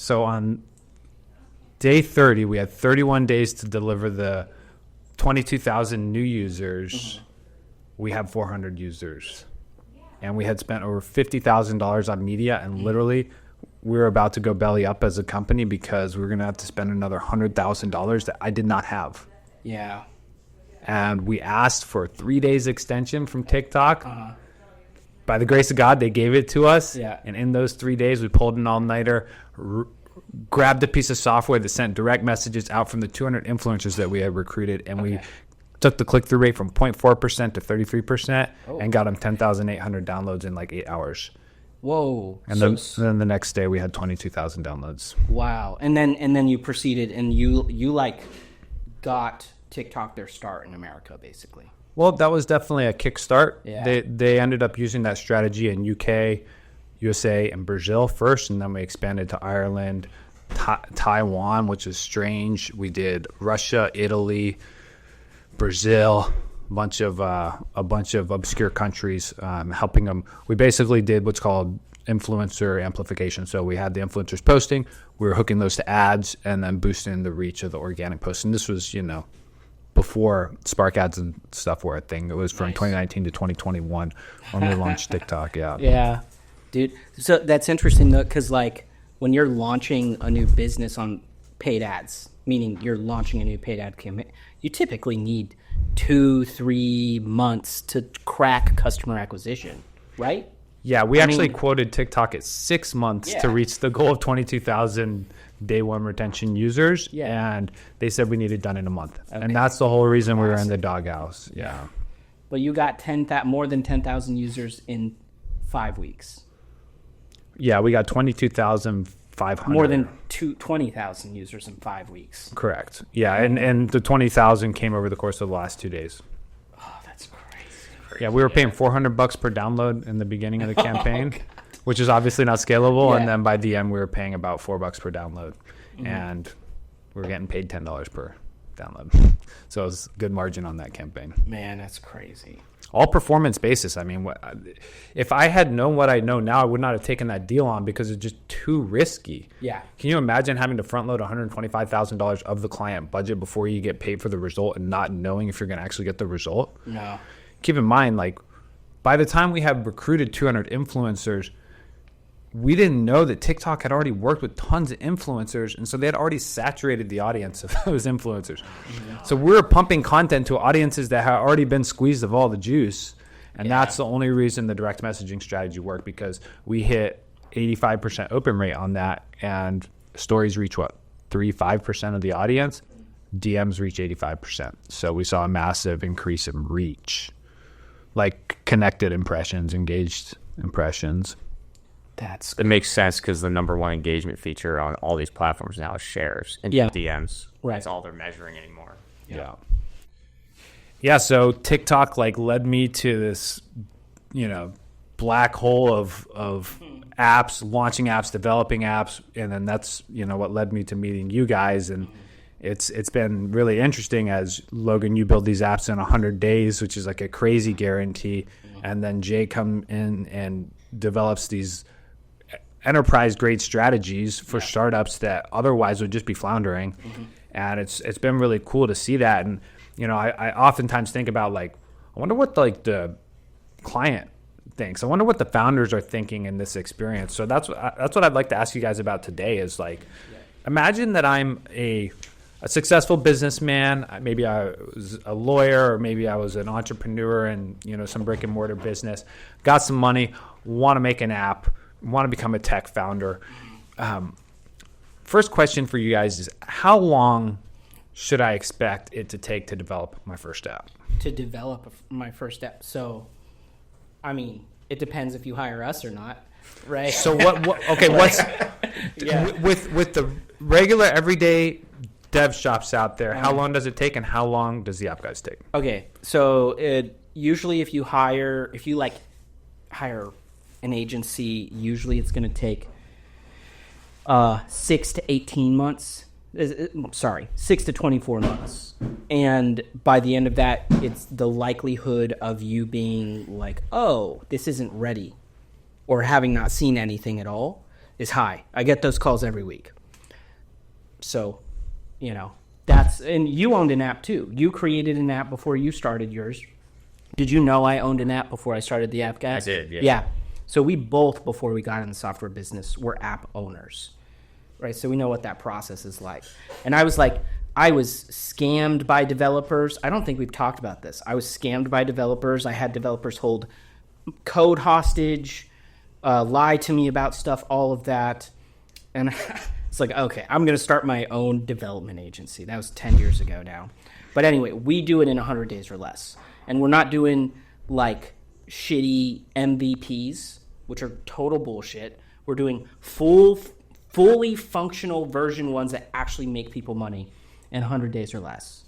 So on day 30, we had 31 days to deliver the 22,000 new users. We have 400 users. And we had spent over $50,000 on media, and literally we were about to go belly up as a company because we were going to have to spend another $100,000 that I did not have. Yeah. And we asked for a 3 days extension from TikTok. By the grace of God, they gave it to us. Yeah. And in those 3 days, we pulled an all-nighter, grabbed a piece of software that sent direct messages out from the 200 influencers that we had recruited, and we took the click-through rate from 0.4% to 33% and got them 10,800 downloads in like 8 hours. Whoa. And then the next day we had 22,000 downloads. Wow. And then you proceeded and you like got TikTok their start in America, basically. Well, that was definitely a kickstart. Yeah. They ended up using that strategy in UK, USA, and Brazil first, and then we expanded to Ireland, Taiwan, which is strange. We did Russia, Italy, Brazil, a bunch of obscure countries, helping them. We basically did what's called influencer amplification. So we had the influencers posting, we were hooking those to ads, and then boosting the reach of the organic posts. And this was, before Spark ads and stuff were a thing. It was from 2019 to 2021 when we launched TikTok. Yeah. Yeah, dude. So that's interesting though, because like when you're launching a new business on paid ads, meaning you're launching a new paid ad campaign, you typically need 2-3 months to crack customer acquisition, right? Yeah, we actually quoted TikTok at 6 months to reach the goal of 22,000 day one retention users, and they said we need it done in a month. Okay. And that's the whole reason we were in the doghouse. Yeah. But you got more than 10,000 users in 5 weeks. Yeah, we got 22,500. More than 20,000 users in 5 weeks. Correct. Yeah, and the 20,000 came over the course of the last 2 days. Oh, that's crazy. Yeah, we were paying $400 per download in the beginning of the campaign. Which is obviously not scalable, and then by the end we were paying about $4 per download, and we were getting paid $10 per download. So it was good margin on that campaign. Man, that's crazy. All performance basis. I mean, if I had known what I know now, I would not have taken that deal on because it's just too risky. Yeah. Can you imagine having to front load $125,000 of the client budget before you get paid for the result and not knowing if you're going to actually get the result? No. Keep in mind, like, by the time we have recruited 200 influencers, we didn't know that TikTok had already worked with tons of influencers, and so they had already saturated the audience of those influencers. So we were pumping content to audiences that had already been squeezed of all the juice, and that's the only reason the direct messaging strategy worked, because we hit 85% open rate on that, and stories reach 3-5% of the audience, DMs reach 85%. So we saw a massive increase in reach, like connected impressions, engaged impressions. That makes sense because the number one engagement feature on all these platforms now is shares and DMs. Right. That's all they're measuring anymore. Yeah. So TikTok led me to this, black hole of apps, launching apps, developing apps, and then that's what led me to meeting you guys. And it's been really interesting as Logan, you build these apps in 100 days, which is like a crazy guarantee, and then Jay come in and develops these enterprise grade strategies for startups that otherwise would just be floundering. And it's been really cool to see that. And I oftentimes think about I wonder what the client thinks. I wonder what the founders are thinking in this experience. So that's what I'd like to ask you guys about today is imagine that I'm a successful businessman. Maybe I was a lawyer, or maybe I was an entrepreneur in some brick and mortar business, got some money, want to make an app, want to become a tech founder. First question for you guys is, how long should I expect it to take to develop my first app? To develop my first app. So, I mean, it depends if you hire us or not, right? So what's with the regular everyday dev shops out there, how long does it take, and how long does the app guys take? Okay. So usually if you hire an agency, usually it's going to take 6 to 18 months. 6 to 24 months. And by the end of that, it's the likelihood of you being like, oh, this isn't ready, or having not seen anything at all is high. I get those calls every week. So, that's, and you owned an app too. You created an app before you started yours. Did you know I owned an app before I started the app, guys? I did, yeah. Yeah. So we both, before we got in the software business, were app owners, right? So we know what that process is like. And I was scammed by developers. I don't think we've talked about this. I was scammed by developers. I had developers hold code hostage, lie to me about stuff, all of that. And it's like, okay, I'm going to start my own development agency. That was 10 years ago now. But anyway, we do it in 100 days or less. And we're not doing like shitty MVPs, which are total bullshit. We're doing fully functional version ones that actually make people money in 100 days or less.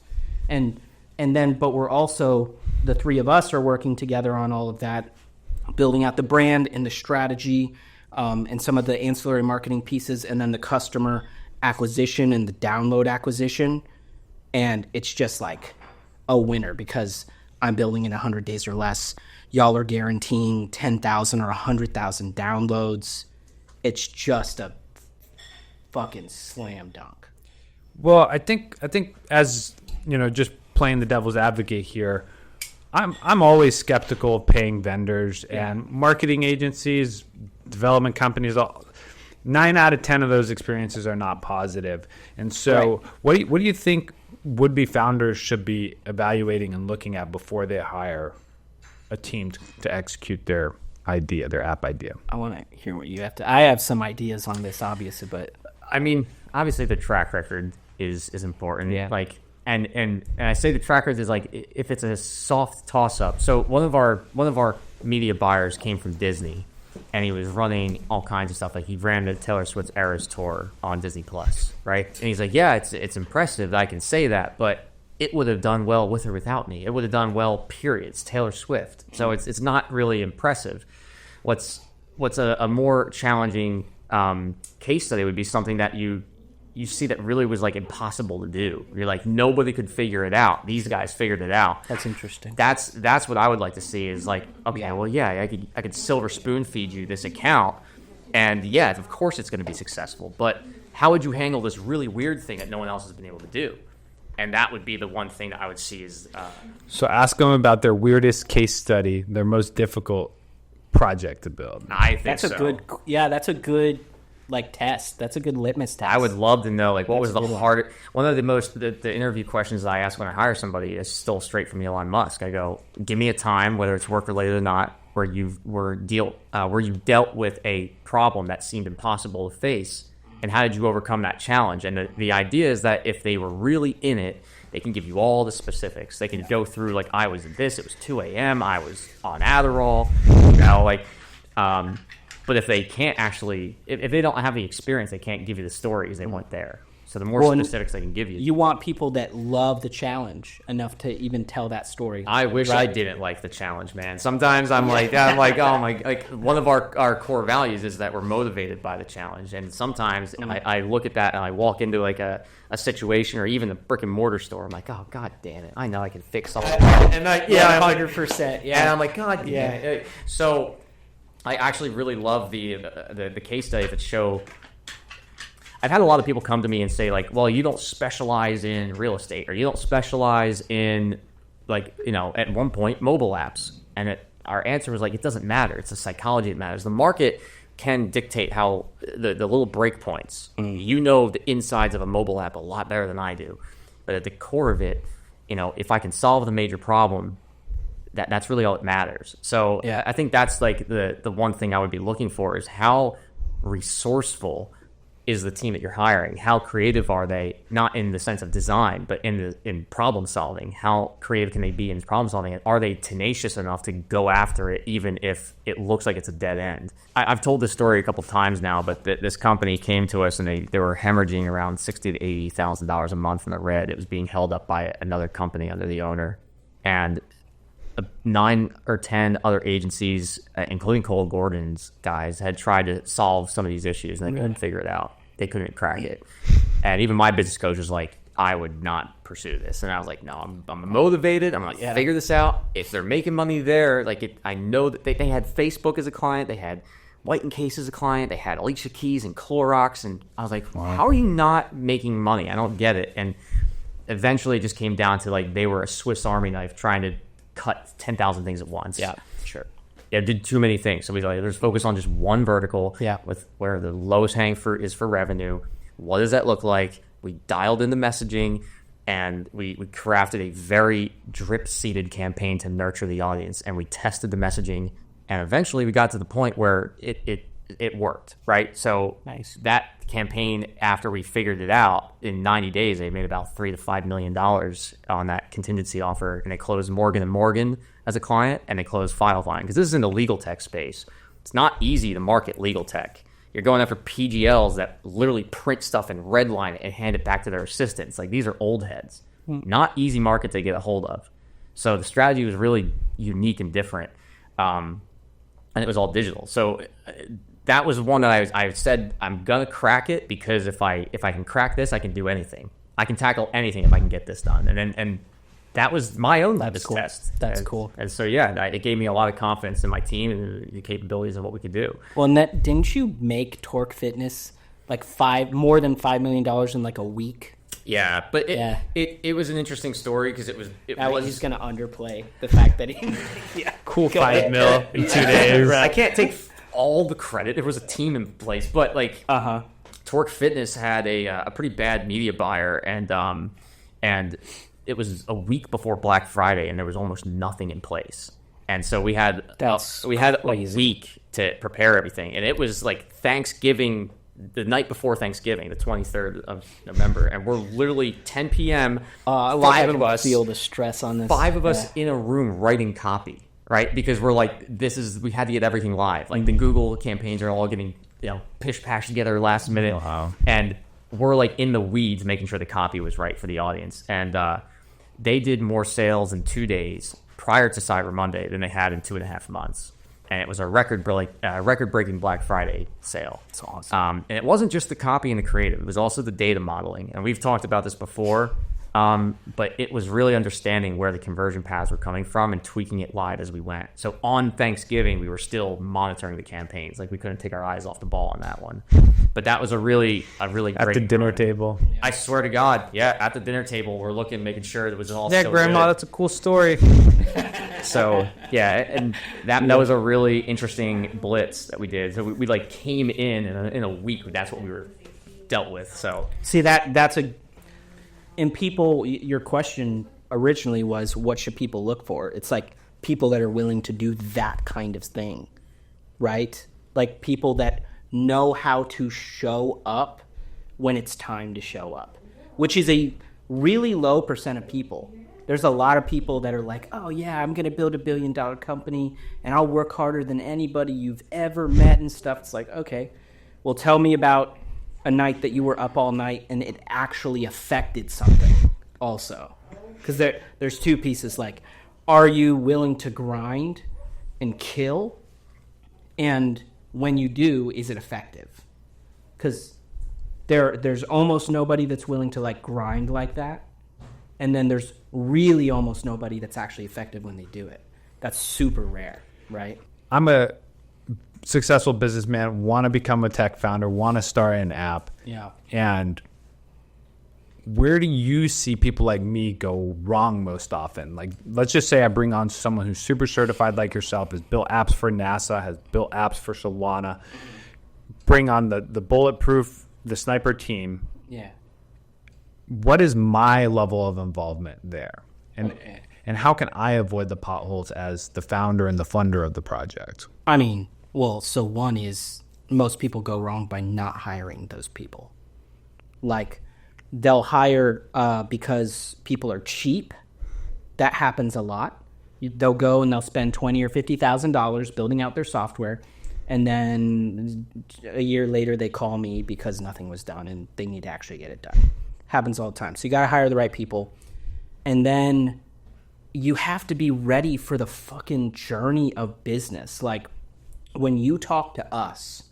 But we're also, the three of us are working together on all of that, building out the brand and the strategy, and some of the ancillary marketing pieces, and then the customer acquisition and the download acquisition. And it's just like a winner because I'm building in 100 days or less. Y'all are guaranteeing 10,000 or 100,000 downloads. It's just a fucking slam dunk. Well, I think as just playing the devil's advocate here, I'm always skeptical of paying vendors and marketing agencies, development companies. 9 out of 10 of those experiences are not positive. And so, what do you think would-be founders should be evaluating and looking at before they hire a team to execute their idea, their app idea? I want to hear what you have to. I have some ideas on this, obviously, but I mean, obviously the track record is important. Yeah. Like, and I say the track record is like if it's a soft toss up. So one of our media buyers came from Disney, and he was running all kinds of stuff. Like he ran the Taylor Swift's Eras tour on Disney Plus, right? And he's like, yeah, it's impressive that I can say that, but it would have done well with or without me. It would have done well, period. It's Taylor Swift. So it's not really impressive. What's a more challenging case study would be something that you see that really was like impossible to do. You're like, nobody could figure it out. These guys figured it out. That's interesting. That's what I would like to see is like, okay, well, yeah, I could silver spoon feed you this account, and yeah, of course it's going to be successful. But how would you handle this really weird thing that no one else has been able to do? And that would be the one thing that I would see is. So ask them about their weirdest case study, their most difficult project to build. I think that's so. That's a good like test. That's a good litmus test. I would love to know like what was the hardest. One of the interview questions that I ask when I hire somebody is still straight from Elon Musk. I go, give me a time, whether it's work related or not, where you dealt with a problem that seemed impossible to face, and how did you overcome that challenge? And the idea is that if they were really in it, they can give you all the specifics. They can go through like, I was at this, it was 2 a.m., I was on Adderall, but if they can't actually, if they don't have the experience, they can't give you the stories. They weren't there. So the more specifics they can give you. You want people that love the challenge enough to even tell that story. I wish I didn't like the challenge, man. Sometimes I'm like, oh my, like one of our core values is that we're motivated by the challenge. And sometimes I look at that and I walk into like a situation or even a brick and mortar store. I'm like, oh, God damn it. I know I can fix something. And I'm 100%. Yeah. And I'm like, God damn it. So I actually really love the case study that show. I've had a lot of people come to me and say like, well, you don't specialize in real estate or you don't specialize in like, at one point mobile apps. And our answer was like, it doesn't matter. It's the psychology that matters. The market can dictate how the little breakpoints. You know the insides of a mobile app a lot better than I do. But at the core of it, if I can solve the major problem, that's really all that matters. So yeah, I think that's like the one thing I would be looking for is how resourceful is the team that you're hiring? How creative are they? Not in the sense of design, but in problem solving. How creative can they be in problem solving? And are they tenacious enough to go after it, even if it looks like it's a dead end? I've told this story a couple of times now, but this company came to us and they were hemorrhaging around $60,000 to $80,000 a month in the red. It was being held up by another company under the owner, and 9 or 10 other agencies, including Cole Gordon's guys, had tried to solve some of these issues, and they couldn't figure it out. They couldn't crack it. And even my business coach was like, I would not pursue this. And I was like, no, I'm motivated. I'm going to figure this out. If they're making money there, I know that they had Facebook as a client. They had White & Case as a client. They had Alicia Keys and Clorox. And I was like, how are you not making money? I don't get it. And eventually it just came down to like they were a Swiss Army knife trying to cut 10,000 things at once. Yeah, sure. Yeah, did too many things. So we like, let's focus on just one vertical with where the lowest hanging fruit is for revenue. What does that look like? We dialed in the messaging, and we crafted a very drip-seeded campaign to nurture the audience, and we tested the messaging, and eventually we got to the point where it worked, right? So nice. That campaign, after we figured it out, in 90 days, they made about $3 to $5 million on that contingency offer, and they closed Morgan & Morgan as a client, and they closed FileVine, because this is in the legal tech space. It's not easy to market legal tech. You're going after PGLs that literally print stuff and redline it and hand it back to their assistants. Like, these are old heads. Not easy market to get a hold of. So the strategy was really unique and different, and it was all digital. So that was one that I said I'm gonna crack it, because if I can crack this, I can do anything. I can tackle anything if I can get this done. And that was my own litmus test. That's cool. And so, it gave me a lot of confidence in my team and the capabilities of what we could do. Well, and didn't you make Torque Fitness like more than $5 million in like a week? Yeah, but it was an interesting story, because it was he's going to underplay the fact that he cool $5 million in 2 days. I can't take all the credit. There was a team in place, but like Torque Fitness had a pretty bad media buyer, and it was a week before Black Friday, and there was almost nothing in place. And so we had a week to prepare everything. And it was like Thanksgiving, the night before Thanksgiving, the 23rd of November. And we're literally 10 p.m., five of us feel the stress on this. 5 of us in a room writing copy, right? Because we're like, we had to get everything live. Like the Google campaigns are all getting, pish-pash together last minute. Wow. And we're like in the weeds making sure the copy was right for the audience. And they did more sales in 2 days prior to Cyber Monday than they had in 2.5 months. And it was a record-breaking Black Friday sale. That's awesome. And it wasn't just the copy and the creative. It was also the data modeling. And we've talked about this before, but it was really understanding where the conversion paths were coming from and tweaking it live as we went. So on Thanksgiving, we were still monitoring the campaigns. Like, we couldn't take our eyes off the ball on that one. But that was a really great... At the dinner table. I swear to God, at the dinner table, we're making sure it was all Yeah, so Grandma, good. that's a cool story. So, and that was a really interesting blitz that we did. So we like came in a week. That's what we were dealt with. So see, that's a... And people, your question originally was, what should people look for? It's like people that are willing to do that kind of thing, right? Like people that know how to show up when it's time to show up, which is a really low % of people. There's a lot of people that are like, oh yeah, I'm going to build $1 billion company and I'll work harder than anybody you've ever met and stuff. It's like, okay, well, tell me about a night that you were up all night and it actually affected something also. Because there's two pieces, like, are you willing to grind and kill? And when you do, is it effective? Because there's almost nobody that's willing to like grind like that. And then there's really almost nobody that's actually effective when they do it. That's super rare, right? I'm a successful businessman, want to become a tech founder, want to start an app. Yeah. And where do you see people like me go wrong most often? Like, let's just say I bring on someone who's super certified like yourself, has built apps for NASA, has built apps for Solana, bring on the bulletproof, the sniper team. Yeah. What is my level of involvement there? And how can I avoid the potholes as the founder and the funder of the project? I mean, well, so one is most people go wrong by not hiring those people. Like, they'll hire because people are cheap. That happens a lot. They'll go and they'll spend $20,000 or $50,000 building out their software, and then a year later they call me because nothing was done and they need to actually get it done. Happens all the time. So you got to hire the right people, and then you have to be ready for the fucking journey of business. Like, when you talk to us,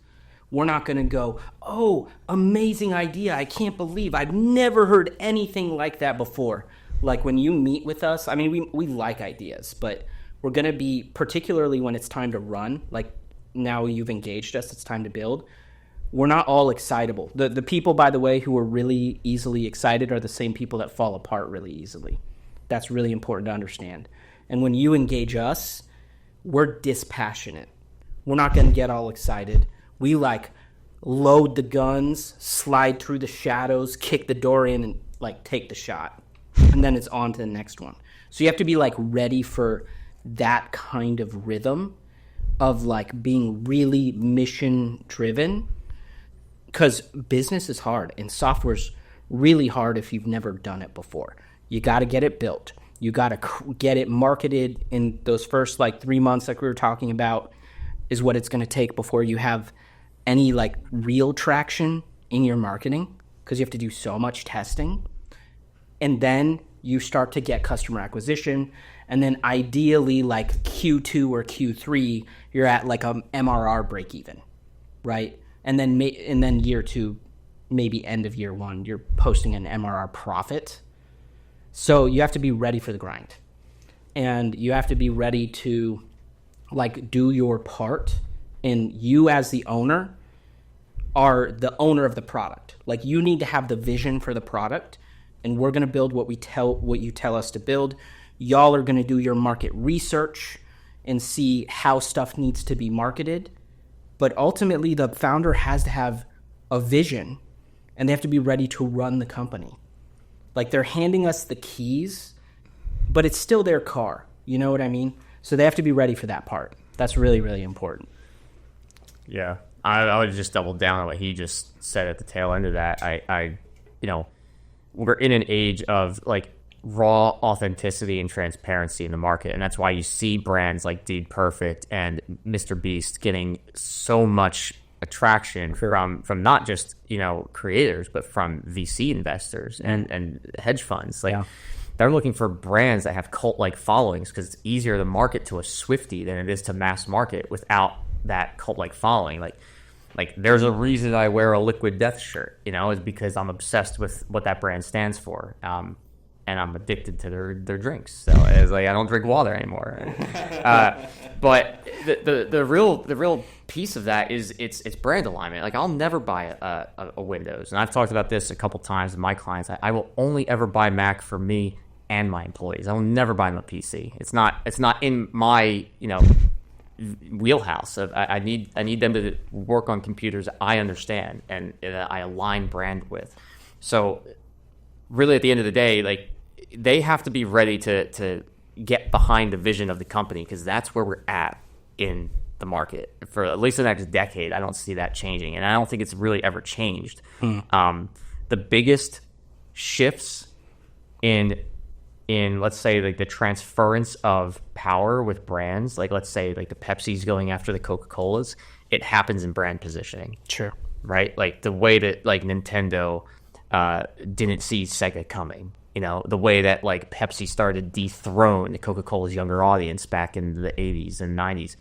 we're not going to go, oh, amazing idea. I can't believe I've never heard anything like that before. Like, when you meet with us, I mean, we like ideas, but we're going to be, particularly when it's time to run, like, now you've engaged us, it's time to build. We're not all excitable. The people, by the way, who are really easily excited are the same people that fall apart really easily. That's really important to understand. And when you engage us, we're dispassionate. We're not going to get all excited. We like load the guns, slide through the shadows, kick the door in, and like take the shot. And then it's on to the next one. So you have to be like ready for that kind of rhythm of like being really mission driven, because business is hard and software's really hard if you've never done it before. You got to get it built. You got to get it marketed in those first like 3 months, like we were talking about, is what it's going to take before you have any like real traction in your marketing, because you have to do so much testing. And then you start to get customer acquisition. And then ideally like Q2 or Q3, you're at like a MRR break even, right? And then year 2, maybe end of year 1, you're posting an MRR profit. So you have to be ready for the grind. And you have to be ready to like do your part. And you as the owner are the owner of the product. Like you need to have the vision for the product, and we're going to build what you tell us to build. Y'all are going to do your market research and see how stuff needs to be marketed. But ultimately, the founder has to have a vision, and they have to be ready to run the company. Like they're handing us the keys, but it's still their car. You know what I mean? So they have to be ready for that part. That's really, really important. Yeah. I would just double down on what he just said at the tail end of that. We're in an age of like raw authenticity and transparency in the market, and that's why you see brands like Dude Perfect and Mr. Beast getting so much attraction from not just creators, but from VC investors and hedge funds. They're looking for brands that have cult like followings, because it's easier to market to a Swiftie than it is to mass market without that cult like following. Like there's a reason I wear a Liquid Death shirt, is because I'm obsessed with what that brand stands for. And I'm addicted to their drinks. So it's like I don't drink water anymore. But the real piece of that is it's brand alignment. Like I'll never buy a Windows, and I've talked about this a couple times with my clients. I will only ever buy Mac for me and my employees. I will never buy them a PC. It's not in my wheelhouse. I need them to work on computers I understand and that I align brand with. So really, at the end of the day, like they have to be ready to get behind the vision of the company, because that's where we're at in the market for at least the next decade. I don't see that changing, and I don't think it's really ever changed. The biggest shifts in let's say like the transference of power with brands, like let's say like the Pepsi's going after the Coca-Colas, it happens in brand positioning. Sure. Right? Like the way that like Nintendo didn't see Sega coming. The way that like Pepsi started to dethrone Coca-Cola's younger audience back in the 80s and 90s.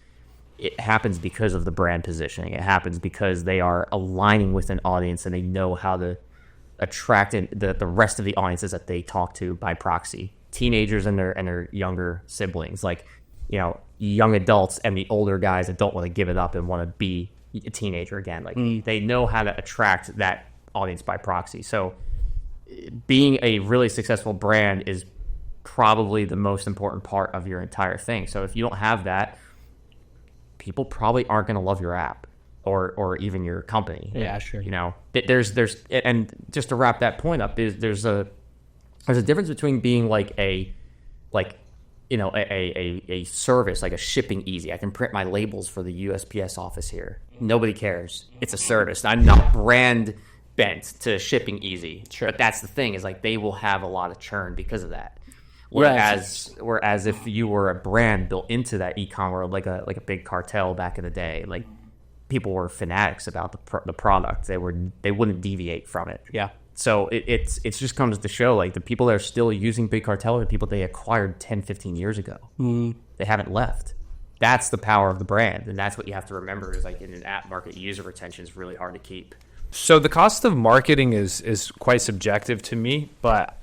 It happens because of the brand positioning. It happens because they are aligning with an audience, and they know how to attract the rest of the audiences that they talk to by proxy. Teenagers and their younger siblings, like young adults and the older guys that don't want to give it up and want to be a teenager again. Like they know how to attract that audience by proxy. So being a really successful brand is probably the most important part of your entire thing. So if you don't have that, people probably aren't going to love your app or even your company. Yeah, sure. There's and just to wrap that point up, there's a difference between being like a service, like a shipping easy. I can print my labels for the USPS office here. Nobody cares. It's a service. I'm not brand bent to shipping easy. Sure. But that's the thing, is like they will have a lot of churn because of that. Whereas if you were a brand built into that e-com world, like a big cartel back in the day, like people were fanatics about the product. They wouldn't deviate from it. Yeah. So it just comes to show, like the people that are still using big cartel are the people they acquired 10, 15 years ago. They haven't left. That's the power of the brand, and that's what you have to remember. Is like in an app market, user retention is really hard to keep. So the cost of marketing is quite subjective to me, but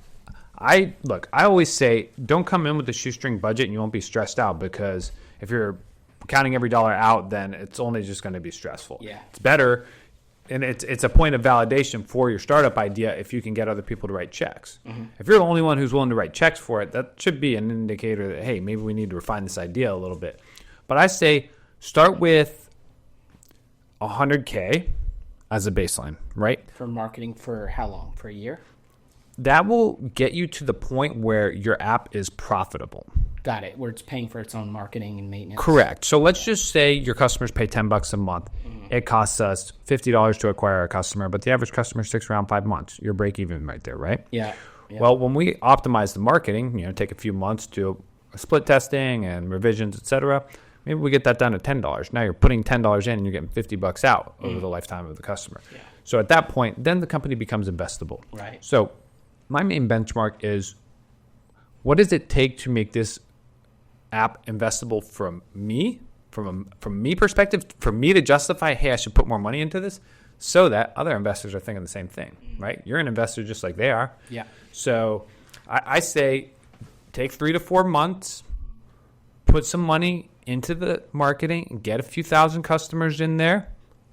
I always say don't come in with a shoestring budget and you won't be stressed out, because if you're counting every dollar out, then it's only just going to be stressful. Yeah. It's better, and it's a point of validation for your startup idea if you can get other people to write checks. If you're the only one who's willing to write checks for it, that should be an indicator that, hey, maybe we need to refine this idea a little bit. But I say start with $100K as a baseline, right? For marketing for how long? For a year? That will get you to the point where your app is profitable. Got it. Where it's paying for its own marketing and maintenance. Correct. So let's just say your customers pay $10 a month. It costs us $50 to acquire a customer, but the average customer sticks around 5 months. You're break even right there, right? Yeah. Well, when we optimize the marketing, take a few months to split testing and revisions, etc. Maybe we get that down to $10. Now you're putting $10 in and you're getting $50 out over the lifetime of the customer. Yeah. So at that point, then the company becomes investable. Right. So my main benchmark is, what does it take to make this app investable from me, from me perspective, for me to justify, hey, I should put more money into this, so that other investors are thinking the same thing, right? You're an investor just like they are. Yeah. So I say take 3 to 4 months, put some money into the marketing, get a few thousand customers in there,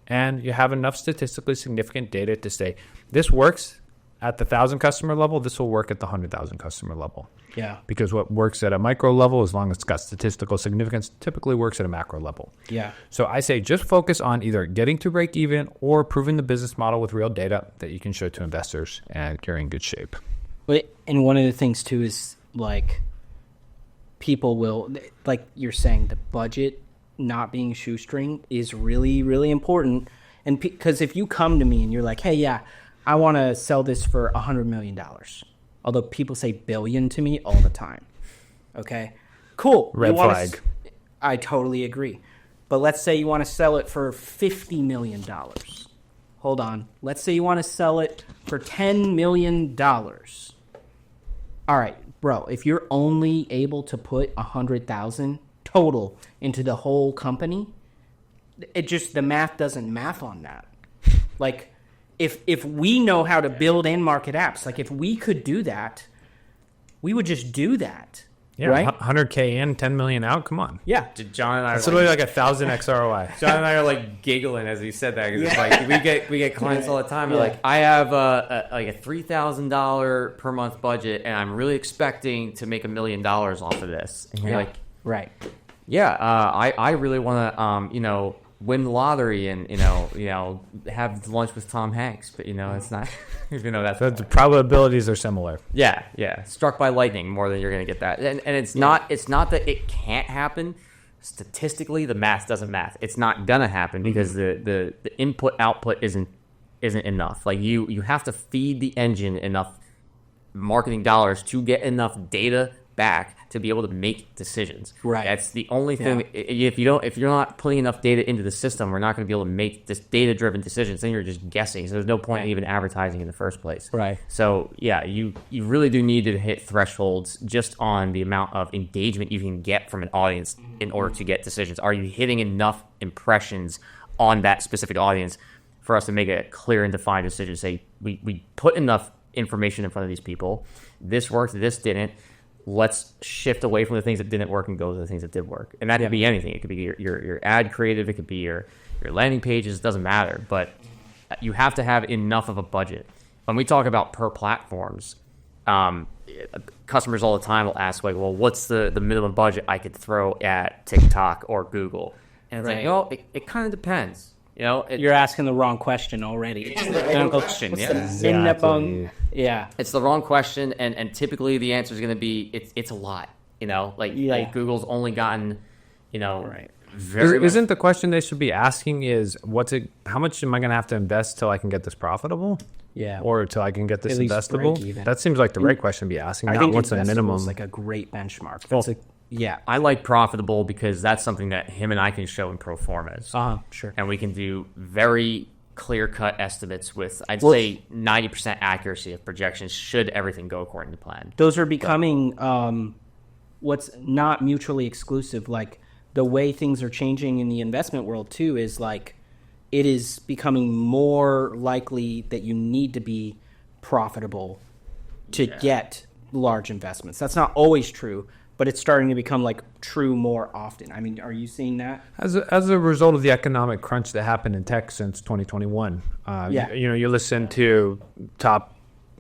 and you have enough statistically significant data to say this works at the 1,000 customer level, this will work at the 100,000 customer level. Yeah. Because what works at a micro level, as long as it's got statistical significance, typically works at a macro level. Yeah. So I say just focus on either getting to break even or proving the business model with real data that you can show to investors, and you're in good shape. And one of the things too is like people will, like you're saying, the budget not being shoestring is really, really important. And because if you come to me and you're like, hey, yeah, I want to sell this for $100 million. Although people say billion to me all the time. Okay, cool. Red flag. I totally agree. But let's say you want to sell it for $50 million. Hold on. Let's say you want to sell it for $10 million. All right, bro, if you're only able to put $100,000 total into the whole company, the math doesn't math on that. Like, if we know how to build and market apps, like if we could do that, we would just do that. Yeah, right? 100K in, 10 million out. Come on. Yeah. John and I It's literally like 1,000x ROI. John and I are like giggling as he said that, 'cause it's like we get clients all the time. They're Yeah. like, I have like a $3,000 per month budget, and I'm really expecting to make $1 million off of this. And you're like, right. yeah, I really want to win the lottery and have lunch with Tom Hanks, but it's not. The probabilities are similar. Yeah. Struck by lightning more than you're going to get that, and it's not that it can't happen. Statistically, the math doesn't math. It's not gonna happen because the input output isn't enough. Like you have to feed the engine enough marketing dollars to get enough data back to be able to make decisions. Right. That's the only thing. Yeah. If you're not putting enough data into the system, we're not going to be able to make this data-driven decisions. Then you're just guessing. So there's no point in even advertising in the first place. Right. So yeah, you really do need to hit thresholds just on the amount of engagement you can get from an audience in order to get decisions. Are you hitting enough impressions on that specific audience for us to make a clear and defined decision? Say we put enough information in front of these people. This worked. This didn't. Let's shift away from the things that didn't work and go to the things that did work. And that could be anything. It could be your ad creative. It could be your landing pages. It doesn't matter. But you have to have enough of a budget. When we talk about per platforms, customers all the time will ask, like, well, what's the minimum budget I could throw at TikTok or Google? And it's like, oh, it kind of depends. You're asking the wrong question already. It's the wrong question. Yeah. Exactly. Yeah. It's the wrong question, and typically the answer is going to be it's a lot. Like Google's only gotten, Right. very. Isn't the question they should be asking is how much am I going to have to invest till I can get this profitable? Yeah. Or till I can get this At least investable? break even. That seems like the right question to be asking. I Not think what's the investable minimum. is like a great benchmark. Well, I like profitable because that's something that him and I can show in pro formas. Sure. And we can do very clear-cut estimates with, I'd say, 90% accuracy of projections should everything go according to plan. Those are becoming what's not mutually exclusive. Like the way things are changing in the investment world too is like it is becoming more likely that you need to be profitable to get large investments. That's not always true, but it's starting to become like true more often. I mean, are you seeing that? As a result of the economic crunch that happened in tech since 2021, you listen to top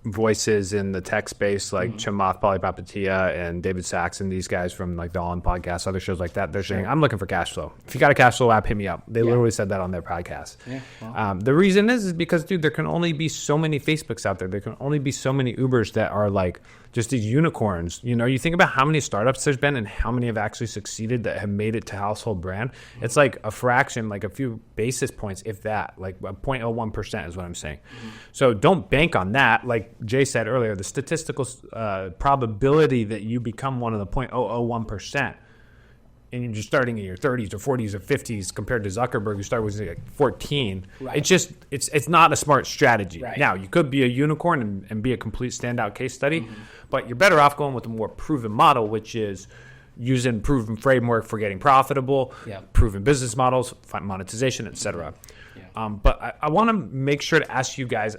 voices in the tech space like Chamath Palihapitiya and David Sachs and these guys from like the All In podcast, other shows like that. They're saying, I'm looking for cash flow. If you got a cash flow app, hit me up. They literally said that on their podcast. Yeah, wow. The reason is because, dude, there can only be so many Facebooks out there. There can only be so many Ubers that are like just these unicorns. You know, you think about how many startups there's been and how many have actually succeeded that have made it to household brand. It's like a fraction, like a few basis points, if that, like 0.01% is what I'm saying. So don't bank on that. Like Jay said earlier, the statistical probability that you become one of the 0.001%, and you're just starting in your 30s or 40s or 50s compared to Zuckerberg, who started with like 14. Right. It's not a smart strategy. Right. Now, you could be a unicorn and be a complete standout case study, but you're better off going with a more proven model, which is using proven framework for getting profitable, proven business models, monetization, etc. But I want to make sure to ask you guys,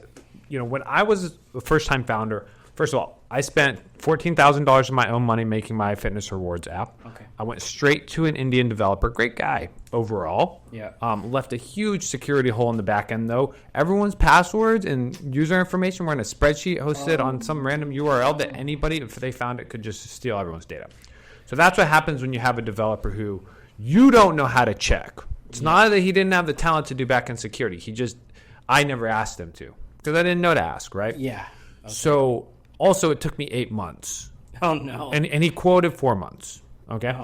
you know, when I was a first-time founder, first of all, I spent $14,000 of my own money making my fitness rewards app. Okay. I went straight to an Indian developer. Great guy overall. Yeah. Left a huge security hole in the back end, though. Everyone's passwords and user information were in a spreadsheet hosted on some random URL that anybody, if they found it, could just steal everyone's data. So that's what happens when you have a developer who you don't know how to check. It's not that he didn't have the talent to do back-end security. I never asked him to because I didn't know to ask, right? Yeah. Okay. So also it took me 8 months. Oh, no. And he quoted 4 months. Okay.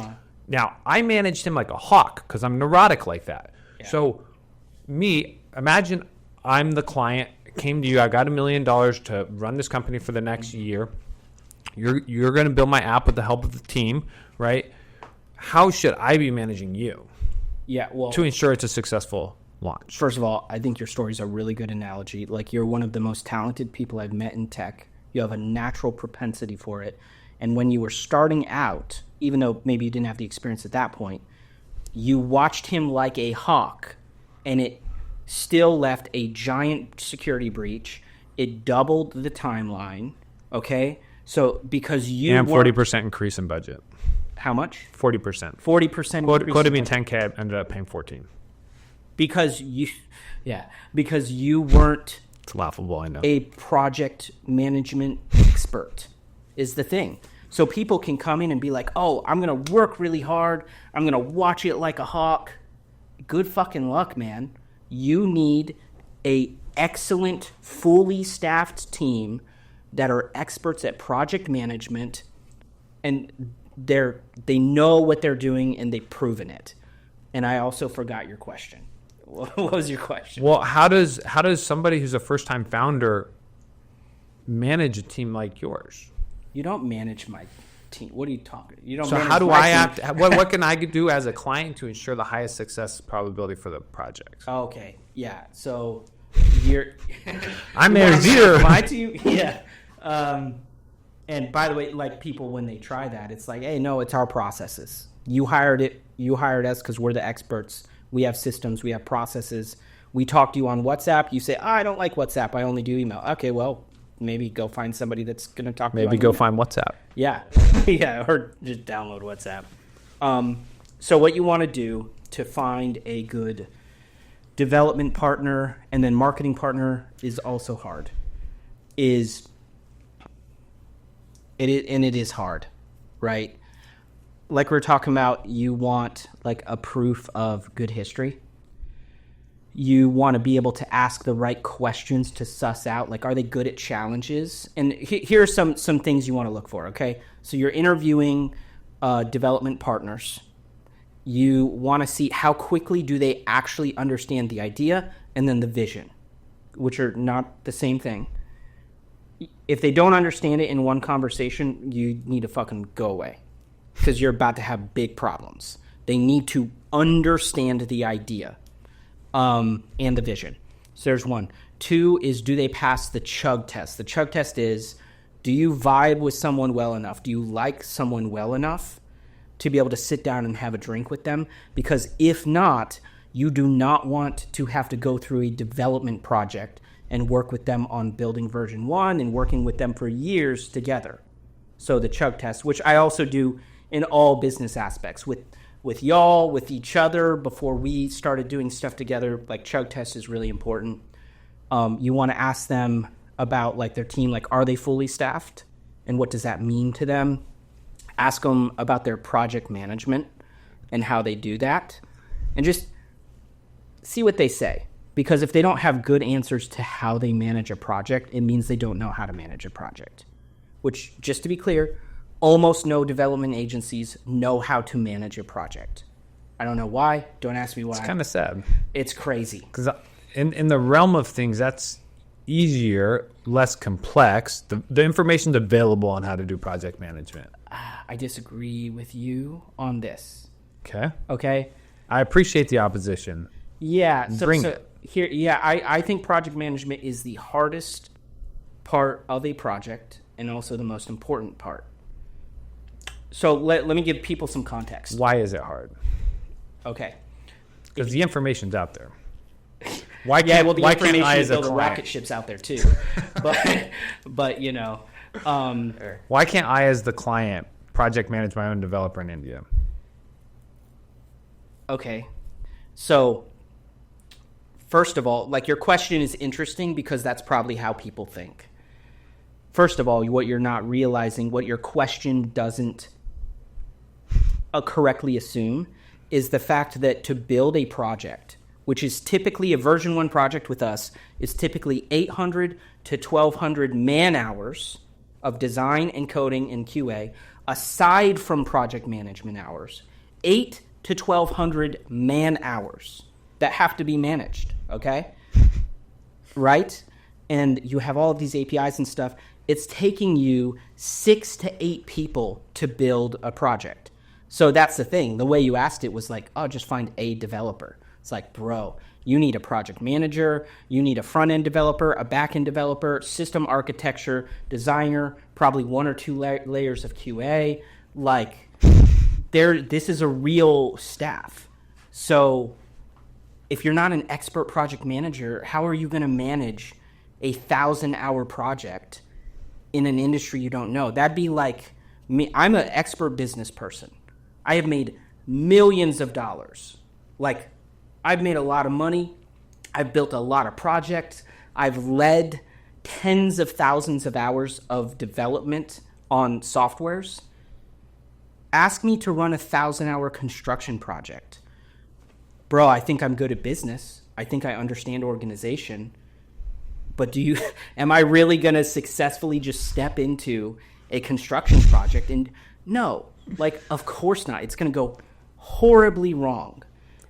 Now, I managed him like a hawk because I'm neurotic like that. Yeah. So imagine I'm the client, came to you, I got $1 million to run this company for the next year. You're going to build my app with the help of the team, right? How should I be managing you? Yeah, well, to ensure it's a successful launch. First of all, I think your story is a really good analogy. Like, you're one of the most talented people I've met in tech. You have a natural propensity for it. And when you were starting out, even though maybe you didn't have the experience at that point, you watched him like a hawk, and it still left a giant security breach. It doubled the timeline, okay? So because you and 40% increase in budget. How much? 40%. 40%. Quoted me 10K, I ended up paying 14. Because you weren't. It's laughable, I know. A project management expert is the thing. So people can come in and be like, "Oh, I'm gonna work really hard. I'm gonna watch it like a hawk." Good fucking luck, man. You need a excellent, fully staffed team that are experts at project management, and they know what they're doing and they've proven it. And I also forgot your question. What was your question? Well, how does somebody who's a first-time founder manage a team like yours? You don't manage my team. What are you talking? You don't. So manage how do my I team. have to? What can I do as a client to ensure the highest success probability for the project? Okay. Yeah. So you're. I'm there zero. My team. Yeah. And by the way, like, people, when they try that, it's like, hey, no, it's our processes. You hired us because we're the experts. We have systems. We have processes. We talk to you on WhatsApp. You say, I don't like WhatsApp. I only do email. Okay, well, maybe go find somebody that's going to talk to you on Maybe go email. find WhatsApp. Yeah. Yeah, or just download WhatsApp. So what you want to do to find a good development partner and then marketing partner is also hard. It is hard, right? Like we're talking about, you want like a proof of good history. You want to be able to ask the right questions to suss out, like, are they good at challenges? And here are some things you want to look for, okay? So you're interviewing development partners. You want to see how quickly do they actually understand the idea and then the vision, which are not the same thing. If they don't understand it in one conversation, you need to fucking go away because you're about to have big problems. They need to understand the idea and the vision. So there's one. Two is, do they pass the chug test? The chug test is, do you vibe with someone well enough? Do you like someone well enough to be able to sit down and have a drink with them? Because if not, you do not want to have to go through a development project and work with them on building version 1 and working with them for years together. So the chug test, which I also do in all business aspects with y'all, with each other. Before we started doing stuff together, like chug test is really important. You want to ask them about like their team, like are they fully staffed and what does that mean to them? Ask them about their project management and how they do that, and just see what they say. Because if they don't have good answers to how they manage a project, it means they don't know how to manage a project. Which, just to be clear, almost no development agencies know how to manage a project. I don't know why. Don't ask me why. It's kind of sad. It's crazy. Because in the realm of things, that's easier, less complex. The information's available on how to do project management. I disagree with you on this. Okay. I appreciate the opposition. Yeah. Bring it. Here, yeah, I think project management is the hardest part of a project and also the most important part. So let me give people some context. Why is it hard? Okay. Because the information's out there. Why can't, yeah, well, the why information can't I to as a build client? rocket ships out there too. but you know. Why can't I as the client project manage my own developer in India? Okay. So, first of all, like your question is interesting because that's probably how people think. First of all, what you're not realizing, what your question doesn't correctly assume, is the fact that to build a project, which is typically a version 1 project with us, is typically 800 to 1,200 man hours of design and coding and QA, aside from project management hours. 8 to 1,200 man hours that have to be managed, okay? Right? And you have all of these APIs and stuff. It's taking you 6 to 8 people to build a project. So that's the thing. The way you asked it was like, oh, just find a developer. It's like, bro, you need a project manager, you need a front-end developer, a back-end developer, system architecture, designer, probably 1 or 2 layers of QA. Like, this is a real staff. So if you're not an expert project manager, how are you going to manage a 1,000-hour project in an industry you don't know? That'd be like me. I'm an expert business person. I have made millions of dollars. Like, I've made a lot of money. I've built a lot of projects. I've led tens of thousands of hours of development on softwares. Ask me to run a 1,000-hour construction project. Bro, I think I'm good at business. I think I understand organization. But am I really going to successfully just step into a construction project? And no, like, of course not. It's going to go horribly wrong.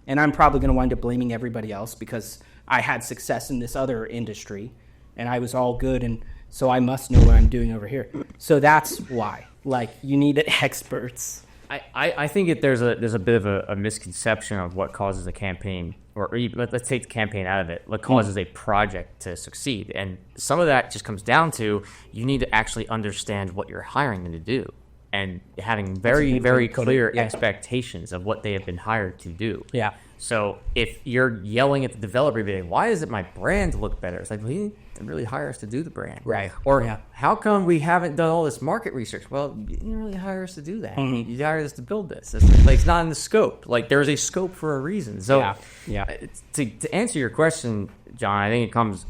And I'm probably going to wind up blaming everybody else because I had success in this other industry and I was all good. And so I must know what I'm doing over here. So that's why. Like, you need experts. I think there's a bit of a misconception of what causes a campaign, or even, let's take the campaign out of it, what causes a project to succeed. And some of that just comes down to you need to actually understand what you're hiring them to do and having very, very clear expectations of what they have been hired to do. Yeah. So if you're yelling at the developer, being, why doesn't my brand look better? It's like, well, you didn't really hire us to do the brand. Right. Or how come we haven't done all this market research? Well, you didn't really hire us to do that. Mm-hmm. You hired us to build this. It's not in the scope. Like, there's a scope for a reason. So to answer your question, John, I think it comes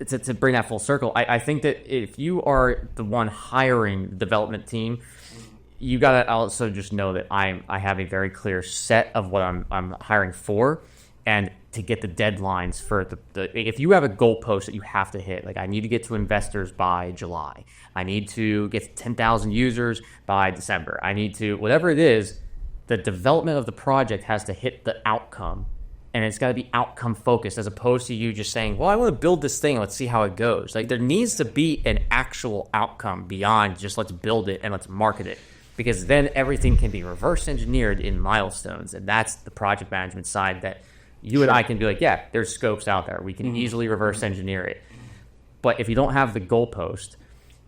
to bring that full circle. I think that if you are the one hiring the development team, you gotta also just know that I have a very clear set of what I'm hiring for, and to get the deadlines for the if you have a goalpost that you have to hit, like I need to get to investors by July, I need to get to 10,000 users by December, I need to whatever it is, the development of the project has to hit the outcome, and it's got to be outcome focused as opposed to you just saying, well, I want to build this thing, let's see how it goes. Like, there needs to be an actual outcome beyond just let's build it and let's market it. Because then everything can be reverse engineered in milestones. And that's the project management side that you and I can be like, yeah, there's scopes out there. We can easily reverse engineer it. But if you don't have the goalpost,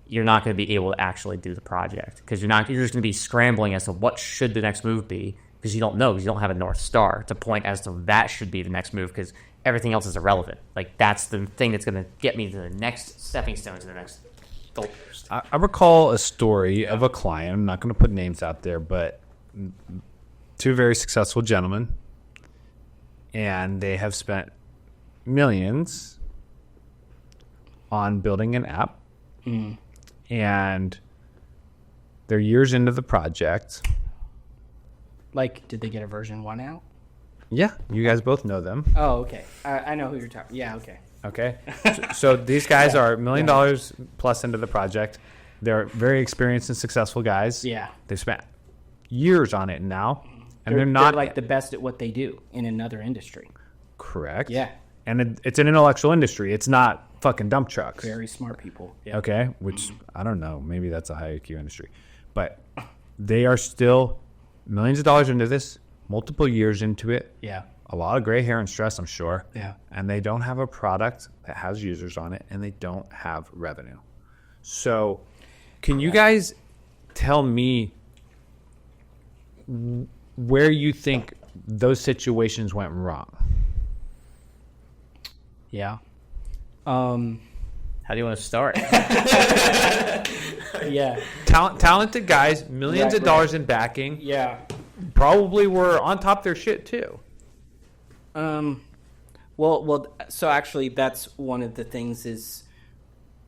you're not going to be able to actually do the project. Because you're just going to be scrambling as to what should the next move be. Because you don't know, because you don't have a North Star to point as to that should be the next move. Because everything else is irrelevant. Like, that's the thing that's going to get me to the next stepping stone to the next I recall a story of a client. I'm not going to put names out there, but two very successful gentlemen, and they have spent millions on building an app, and they're years into the project. Like, did they get a version 1 out? Yeah, you guys both know them. Oh, okay. I know who you're talking. Yeah, okay. Okay. So these guys are $1 million plus into the project. They're very experienced and successful guys. Yeah. They've spent years on it now, and They're not like the best at what they do in another industry. correct. Yeah. And it's an intellectual industry. It's not fucking dump trucks. Very smart people. Yeah. Okay, which I don't know. Maybe that's a high IQ industry, but they are still millions of dollars into this, multiple years into it. Yeah. A lot of gray hair and stress, I'm sure. Yeah. And they don't have a product that has users on it, and they don't have revenue. So, can you guys tell me where you think those situations went wrong? Yeah. How do you want to start? Yeah. Talented guys, millions of dollars in backing, Yeah. probably were on top of their shit too. Well, so actually that's one of the things is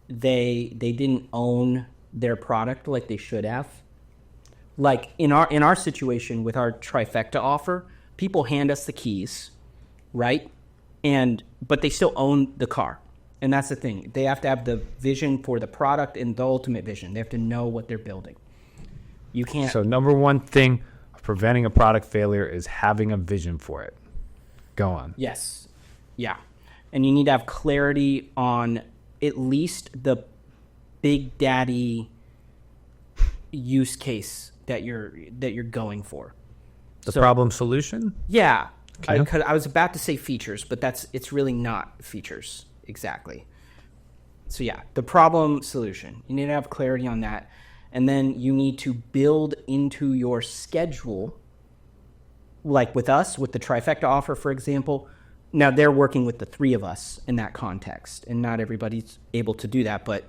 they didn't own their product like they should have. Like in our situation with our trifecta offer, people hand us the keys, right? But they still own the car. And that's the thing. They have to have the vision for the product and the ultimate vision. They have to know what they're building. You can't. So number one thing of preventing a product failure is having a vision for it. Go on. Yes. Yeah. And you need to have clarity on at least the big daddy use case that you're going for. The problem solution? Yeah. Okay. I was about to say features, but it's really not features exactly. So yeah, the problem solution. You need to have clarity on that. And then you need to build into your schedule, like with us, with the trifecta offer, for example. Now they're working with the three of us in that context, and not everybody's able to do that. But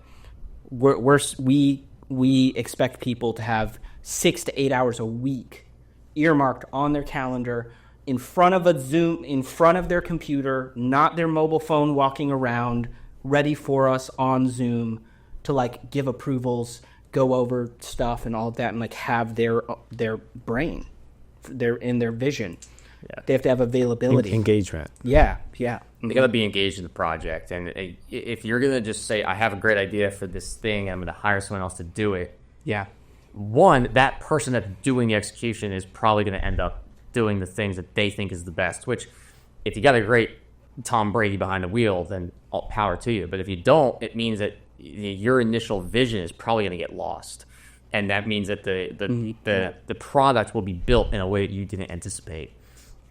we expect people to have 6 to 8 hours a week earmarked on their calendar, in front of a Zoom, in front of their computer, not their mobile phone, walking around, ready for us on Zoom to like give approvals, go over stuff, and all of that, and like have their brain, their vision. Yeah. They have to have availability. Engagement. Yeah, yeah. They got to be engaged in the project. And if you're going to just say, I have a great idea for this thing, I'm going to hire someone else to do it. Yeah. One, that person that's doing the execution is probably going to end up doing the things that they think is the best, which if you got a great Tom Brady behind the wheel, then all power to you. But if you don't, it means that your initial vision is probably going to get lost. And that means that the product will be built in a way that you didn't anticipate.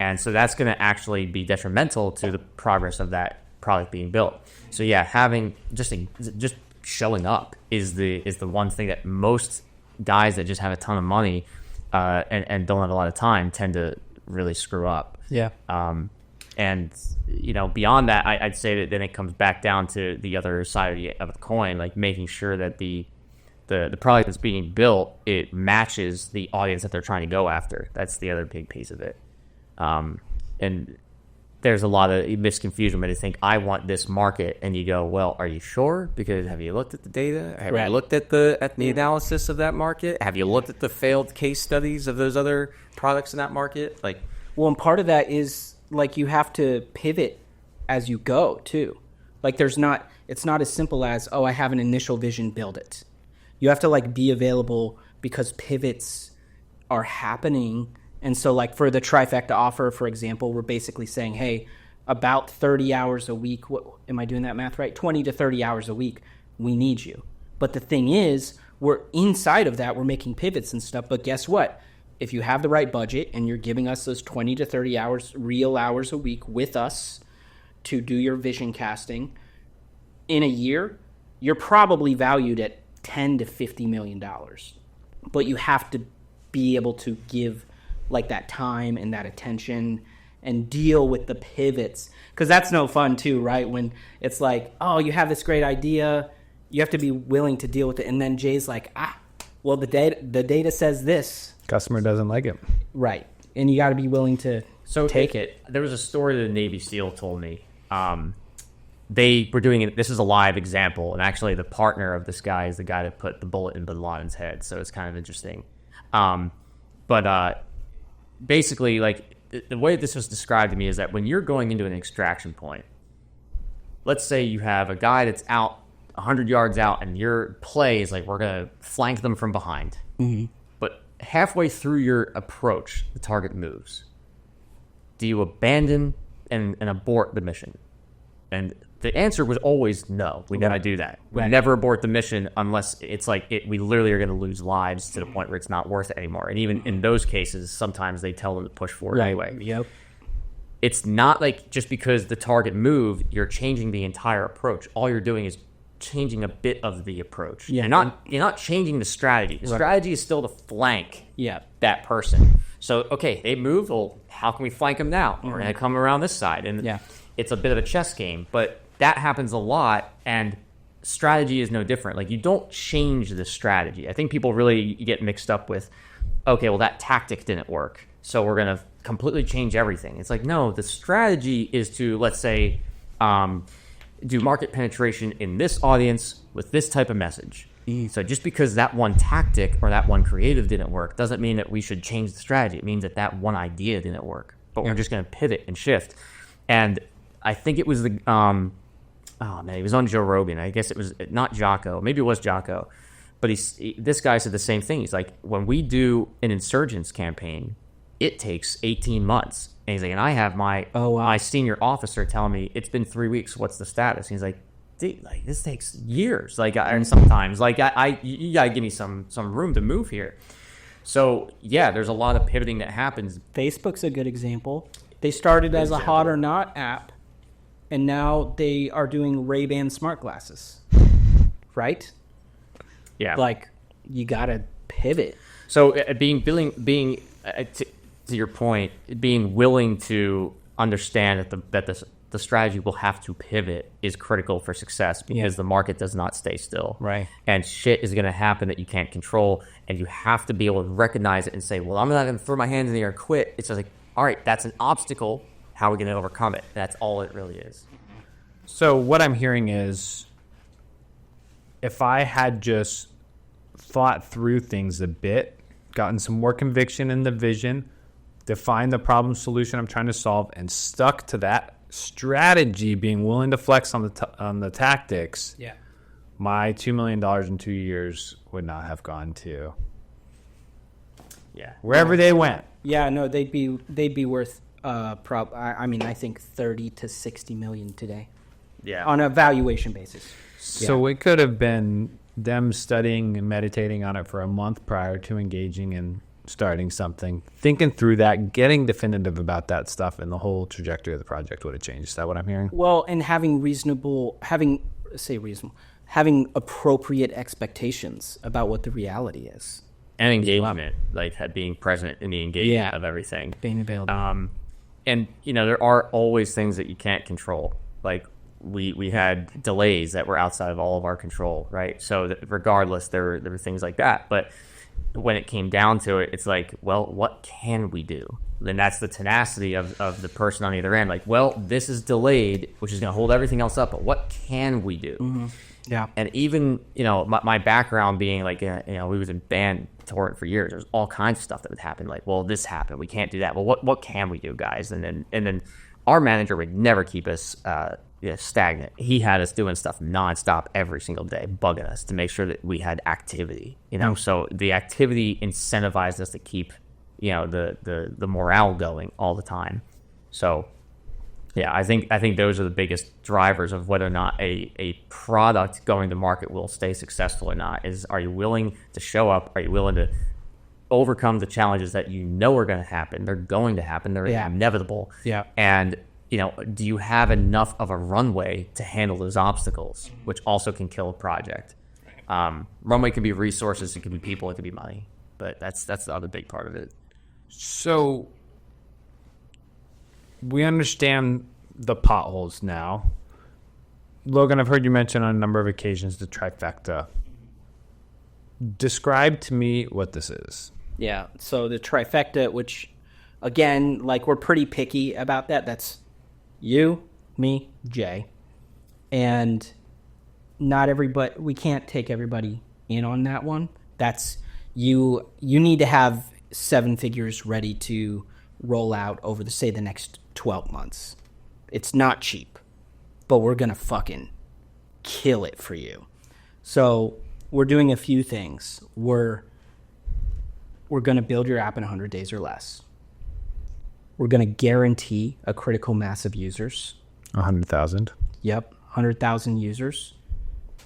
And so that's going to actually be detrimental to the progress of that product being built. So yeah, having just showing up is the one thing that most guys that just have a ton of money and don't have a lot of time tend to really screw up. Yeah. And beyond that, I'd say that then it comes back down to the other side of the coin, like making sure that the product that's being built, it matches the audience that they're trying to go after. That's the other big piece of it. And there's a lot of misconfusion when they think, I want this market, and you go, well, are you sure? Because have you looked at the data? Have you looked at the analysis of that market? Have you looked at the failed case studies of those other products in that market? Well, and part of that is like you have to pivot as you go too. Like it's not as simple as, oh, I have an initial vision, build it. You have to like be available because pivots are happening. And so like for the trifecta offer, for example, we're basically saying, hey, about 30 hours a week, what am I doing that math right? 20 to 30 hours a week, we need you. But the thing is, we're inside of that, we're making pivots and stuff. But guess what? If you have the right budget and you're giving us those 20 to 30 hours, real hours a week with us to do your vision casting, in a year, you're probably valued at $10 to $50 million. But you have to be able to give like that time and that attention and deal with the pivots, because that's no fun too, right? When it's like, oh, you have this great idea, You have to be willing to deal with it. And then Jay's like, well, the data says this. Customer doesn't like it. Right. And you got to be willing to take it. There was a story that a Navy SEAL told me. They were doing it. This is a live example, and actually, the partner of this guy is the guy that put the bullet in Bin Laden's head. So it's kind of interesting. But basically, like the way this was described to me is that when you're going into an extraction point, let's say you have a guy that's out 100 yards out, and your play is like, we're gonna flank them from behind. Mm-hmm. But halfway through your approach, the target moves. Do you abandon and abort the mission? And the answer was always no. We never do that. We never abort the mission unless it's like we literally are going to lose lives to the point where it's not worth it anymore. And even in those cases, sometimes they tell them to push forward anyway. Yep. It's not like just because the target moved, you're changing the entire approach. All you're doing is changing a bit of the approach. Yeah. You're not changing the strategy. The strategy is still to flank that person. So, okay, they move. Well, how can we flank them now? We're going to come around this side. And it's a bit of a chess game. But that happens a lot, and strategy is no different. Like, you don't change the strategy. I think people really get mixed up with, okay, well, that tactic didn't work, so we're going to completely change everything. It's like, no, the strategy is to, let's say, do market penetration in this audience with this type of message. So just because that one tactic or that one creative didn't work doesn't mean that we should change the strategy. It means that one idea didn't work, but we're just going to pivot and shift. And I think it was he was on Joe Rogan. I guess it was not Jocko. Maybe it was Jocko. But this guy said the same thing. He's like, when we do an insurgents campaign, it takes 18 months. And he's like, and I have my senior officer telling me it's been 3 weeks. What's the status? And he's like, dude, like this takes years. Like, and sometimes, like, you gotta give me some room to move here. So yeah, there's a lot of pivoting that happens. Facebook's a good example. They started as a hot or not app, and now they are doing Ray-Ban smart glasses, right? Yeah, like you gotta pivot. So to your point, being willing to understand that the strategy will have to pivot is critical for success, because the market does not stay still. Right. And shit is going to happen that you can't control, and you have to be able to recognize it and say, well, I'm not going to throw my hands in the air and quit. It's just like, all right, that's an obstacle. How are we going to overcome it? That's all it really is. So what I'm hearing is, if I had just thought through things a bit, gotten some more conviction in the vision, defined the problem solution I'm trying to solve, and stuck to that strategy, being willing to flex on the tactics, my $2 million in 2 years would not have gone to wherever they went. Yeah, no, they'd be worth I think 30 to 60 million today. Yeah, on a valuation basis. So it could have been them studying and meditating on it for a month prior to engaging in starting something, thinking through that, getting definitive about that stuff, and the whole trajectory of the project would have changed. Is that what I'm hearing? Well, and having appropriate expectations about what the reality is. And engagement, like being present in the engagement of everything. Being available. And, there are always things that you can't control. Like, we had delays that were outside of all of our control, right? So that regardless, there were things like that. But when it came down to it, it's like, well, what can we do? Then that's the tenacity of the person on the other end. Like, well, this is delayed, which is going to hold everything else up, but what can we do? Mm-hmm. Yeah. And even, my background being like, we was in band touring for years. There's all kinds of stuff that would happen. Like, well, this happened. We can't do that. Well, what can we do, guys? And then our manager would never keep us stagnant. He had us doing stuff nonstop every single day, bugging us to make sure that we had activity. So the activity incentivized us to keep, the morale going all the time. So, yeah, I think those are the biggest drivers of whether or not a product going to market will stay successful or not. Is, are you willing to show up? Are you willing to overcome the challenges that are going to happen? They're going to happen. They're inevitable. Yeah. And do you have enough of a runway to handle those obstacles, which also can kill a project? Runway can be resources, it can be people, it can be money, but that's the other big part of it. So we understand the potholes now. Logan, I've heard you mention on a number of occasions the trifecta. Describe to me what this is. Yeah. So the trifecta, which again, like we're pretty picky about that. That's you, me, Jay. And not everybody, we can't take everybody in on that one. That's you need to have 7 figures ready to roll out over the next 12 months. It's not cheap, but we're going to fucking kill it for you. So we're doing a few things. We're going to build your app in 100 days or less. We're going to guarantee a critical mass of users. 100,000. Yep, 100,000 users.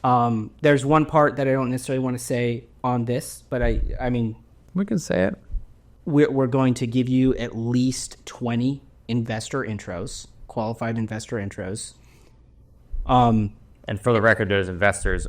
There's one part that I don't necessarily want to say on this, but I mean... We can say it. We're going to give you at least 20 investor intros, qualified investor intros. And for the record, those investors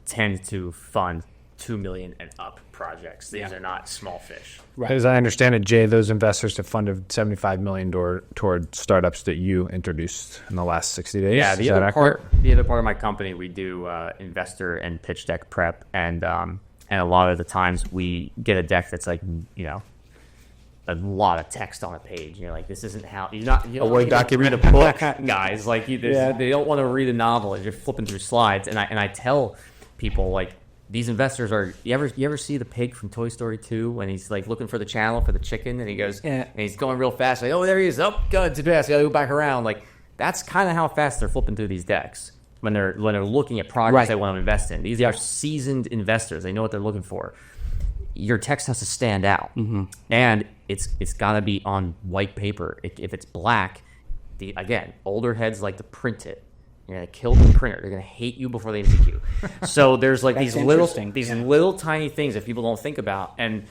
tend to fund $2 million and up projects. These are not small fish. Right. As I understand it, Jay, those investors have funded $75 million toward startups that you introduced in the last 60 days. Yeah, the other part of my company, we do investor and pitch deck prep, and a lot of the times we get a deck that's like, you know, a lot of text on a page. And you're like, this isn't how you don't Word document. read a book, guys. Like they don't want to read a novel. You're flipping through slides, and I tell people like, these investors are. You ever see the pig from Toy Story 2 when he's like looking for the channel for the chicken, and he goes, and he's going real fast. Like, oh, there he is. Oh, God, too fast. Gotta go back around. Like that's kind of how fast they're flipping through these decks when they're looking at projects they want to invest in. These are seasoned investors. They know what they're looking for. Your text has to stand out, and it's got to be on white paper. If it's black, again, older heads like to print it. You're gonna kill the printer. They're gonna hate you before they pick you. So there's like these little tiny things that people don't think about. And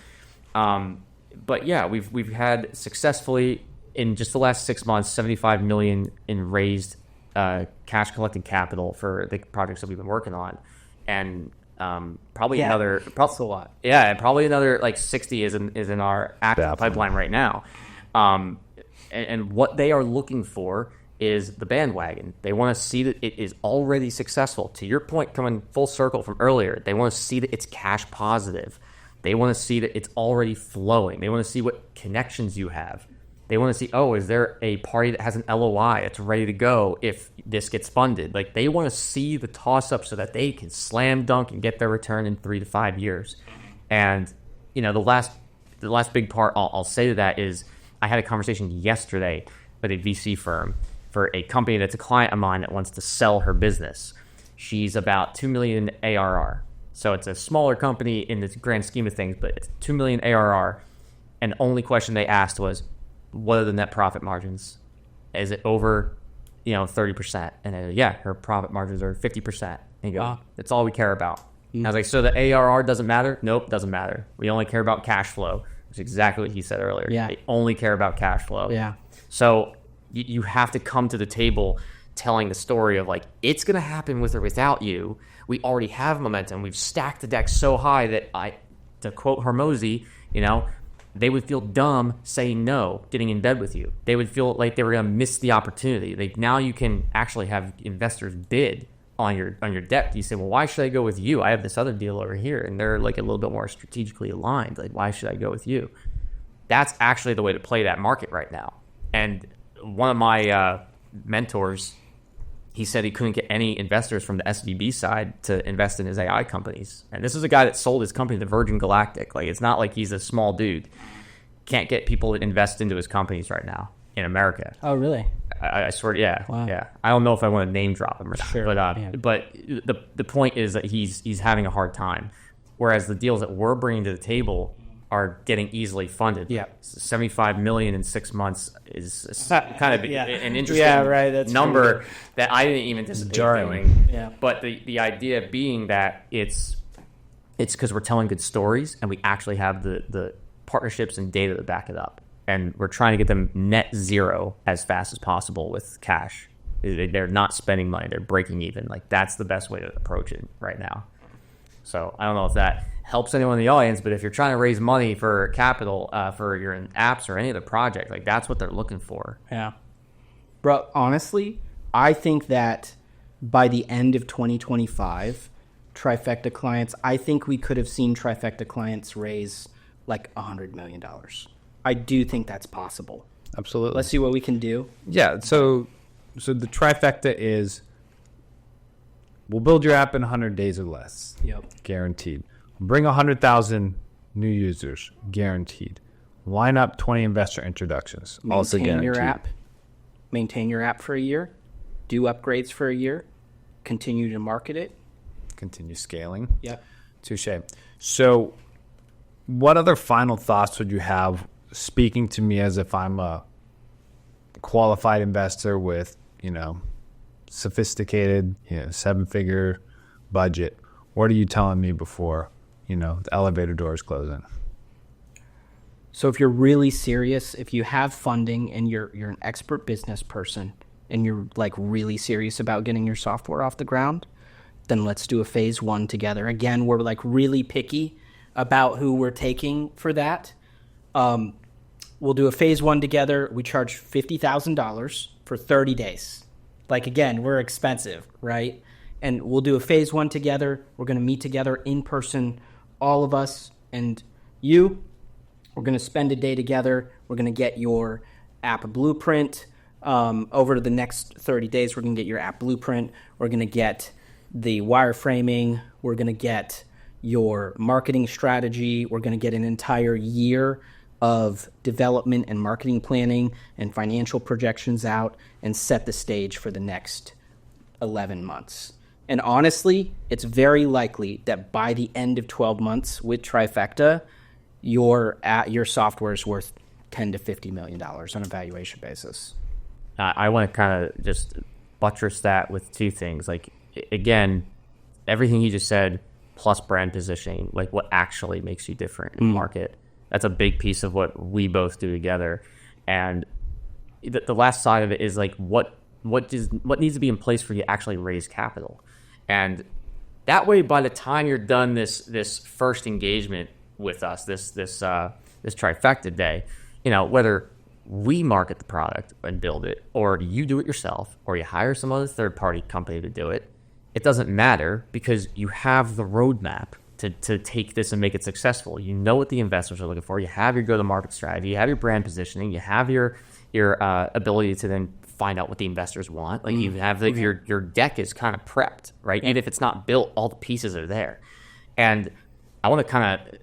but yeah, we've had successfully in just the last 6 months $75 million in raised cash collecting capital for the projects that we've been working on, and probably another. That's a lot. Yeah, and probably another like 60 is in our active pipeline right now. And what they are looking for is the bandwagon. They want to see that it is already successful. To your point, coming full circle from earlier, they want to see that it's cash positive. They want to see that it's already flowing. They want to see what connections you have. They want to see, oh, is there a party that has an LOI that's ready to go if this gets funded? Like they want to see the toss up so that they can slam dunk and get their return in 3 to 5 years. And you know, the last big part I'll say to that is I had a conversation yesterday with a VC firm for a company that's a client of mine that wants to sell her business. She's about 2 million ARR. So it's a smaller company in the grand scheme of things, but it's 2 million ARR. And the only question they asked was, what are the net profit margins? Is it over, 30%? And they go, yeah, her profit margins are 50%. And you go, that's all we care about. I was like, so the ARR doesn't matter? Nope, doesn't matter. We only care about cash flow. Which is exactly what he said earlier. Yeah. They only care about cash flow. Yeah. So you have to come to the table telling the story of like, it's going to happen with or without you. We already have momentum. We've stacked the deck so high that to quote Hormozy, they would feel dumb saying no, getting in bed with you. They would feel like they were going to miss the opportunity. Now you can actually have investors bid on your deck. You say, well, why should I go with you? I have this other deal over here, and they're like a little bit more strategically aligned. Like, why should I go with you? That's actually the way to play that market right now. And one of my mentors, he said he couldn't get any investors from the SVB side to invest in his AI companies. And this is a guy that sold his company to Virgin Galactic. Like, it's not like he's a small dude. Can't get people to invest into his companies right now in America. Oh, really? I swear, yeah, Wow. yeah. I don't know if I want to name drop him or not, Sure, but the point is that he's having a hard time, whereas the deals that we're bringing to the table are getting easily funded. Yeah, $75 million in 6 months is kind of an interesting That's number that I didn't even anticipate doing. Yeah, but the idea being that it's because we're telling good stories and we actually have the partnerships and data to back it up. And we're trying to get them net zero as fast as possible with cash. They're not spending money. They're breaking even. Like, that's the best way to approach it right now. So I don't know if that helps anyone in the audience, but if you're trying to raise money for capital for your apps or any other project, like, that's what they're looking for. Yeah. Bro, honestly, I think that by the end of 2025, Trifecta clients, I think we could have seen Trifecta clients raise like $100 million. I do think that's possible. Absolutely. Let's see what we can do. Yeah. So the trifecta is we'll build your app in 100 days or less. Yep. Guaranteed. Bring 100,000 new users. Guaranteed. Line up 20 investor introductions. Also Maintain guaranteed. your app. Maintain your app for a year. Do upgrades for a year. Continue to market it. Continue scaling. Yep. Touche. So what other final thoughts would you have speaking to me as if I'm a qualified investor with, sophisticated, 7-figure budget? What are you telling me before, the elevator doors closing? So if you're really serious, if you have funding and you're an expert business person and you're like really serious about getting your software off the ground, then let's do a phase 1 together. Again, we're like really picky about who we're taking for that. We'll do a phase 1 together. We charge $50,000 for 30 days. Like, again, we're expensive, right? And we'll do a phase 1 together. We're going to meet together in person, all of us and you. We're going to spend a day together. We're going to get your app blueprint. Over the next 30 days, we're going to get your app blueprint. We're going to get the wireframing. We're going to get your marketing strategy. We're going to get an entire year of development and marketing planning and financial projections out and set the stage for the next 11 months. And honestly, it's very likely that by the end of 12 months with Trifecta, your software is worth $10 to $50 million on a valuation basis. I want to kind of just buttress that with two things. Like, again, everything you just said, plus brand positioning, like what actually makes you different in the market. That's a big piece of what we both do together. And the last side of it is like what needs to be in place for you to actually raise capital. And that way, by the time you're done this first engagement with us, this Trifecta day, whether we market the product and build it, or you do it yourself, or you hire some other third-party company to do it, it doesn't matter because you have the roadmap to take this and make it successful. You know what the investors are looking for. You have your go-to-market strategy. You have your brand positioning. You have your ability to then find out what the investors want. Like you have your deck is kind of prepped, right? Even if it's not built, all the pieces are there. And I want to kind of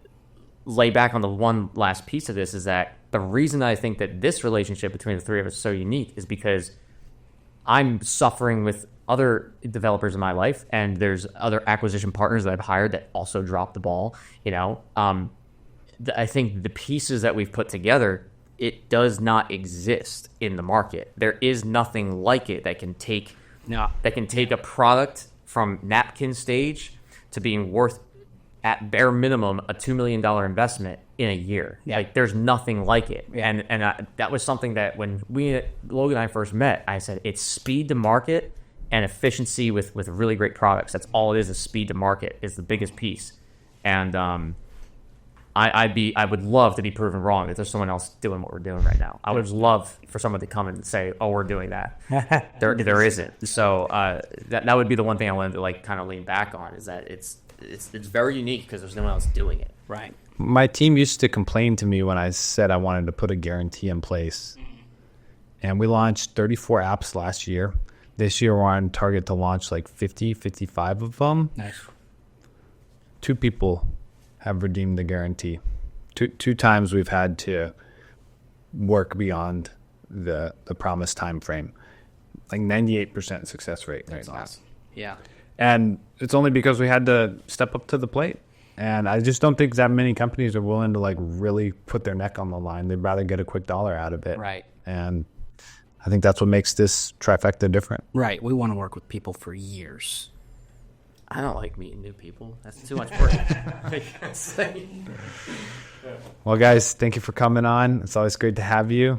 lay back on the one last piece of this is that the reason I think that this relationship between the three of us is so unique is because I'm suffering with other developers in my life, and there's other acquisition partners that I've hired that also dropped the ball. I think the pieces that we've put together, it does not exist in the market. There is nothing like it that can take a product from napkin stage to being worth at bare minimum a $2 million investment in a year. Yeah. Like there's nothing like it. Yeah. And that was something that when Logan and I first met, I said it's speed to market and efficiency with really great products. That's all it is speed to market is the biggest piece. And I would love to be proven wrong if there's someone else doing what we're doing right now. I would love for someone to come and say, "Oh, we're doing that." There isn't. So that would be the one thing I wanted to like kind of lean back on is that it's very unique because there's no one else doing it. Right. My team used to complain to me when I said I wanted to put a guarantee in place, and we launched 34 apps last year. This year we're on target to launch like 50, 55 of them. Nice. 2 people have redeemed the guarantee. Two times we've had to work beyond the promised time frame. Like 98% success rate right now. Awesome. Yeah. And it's only because we had to step up to the plate. And I just don't think that many companies are willing to like really put their neck on the line. They'd rather get a quick dollar out of it. Right. And I think that's what makes this Trifecta different. Right. We want to work with people for years. I don't like meeting new people. That's too much work. Well, guys, thank you for coming on. It's always great to have you.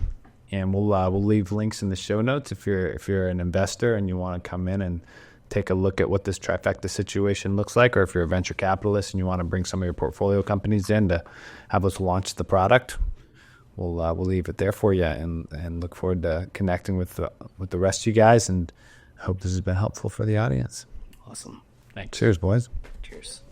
And we'll leave links in the show notes if you're an investor and you want to come in and take a look at what this Trifecta situation looks like, or if you're a venture capitalist and you want to bring some of your portfolio companies in to have us launch the product. We'll leave it there for you and look forward to connecting with the rest of you guys. And Hope this has been helpful for the audience. Awesome. Thanks. Cheers, boys. Cheers.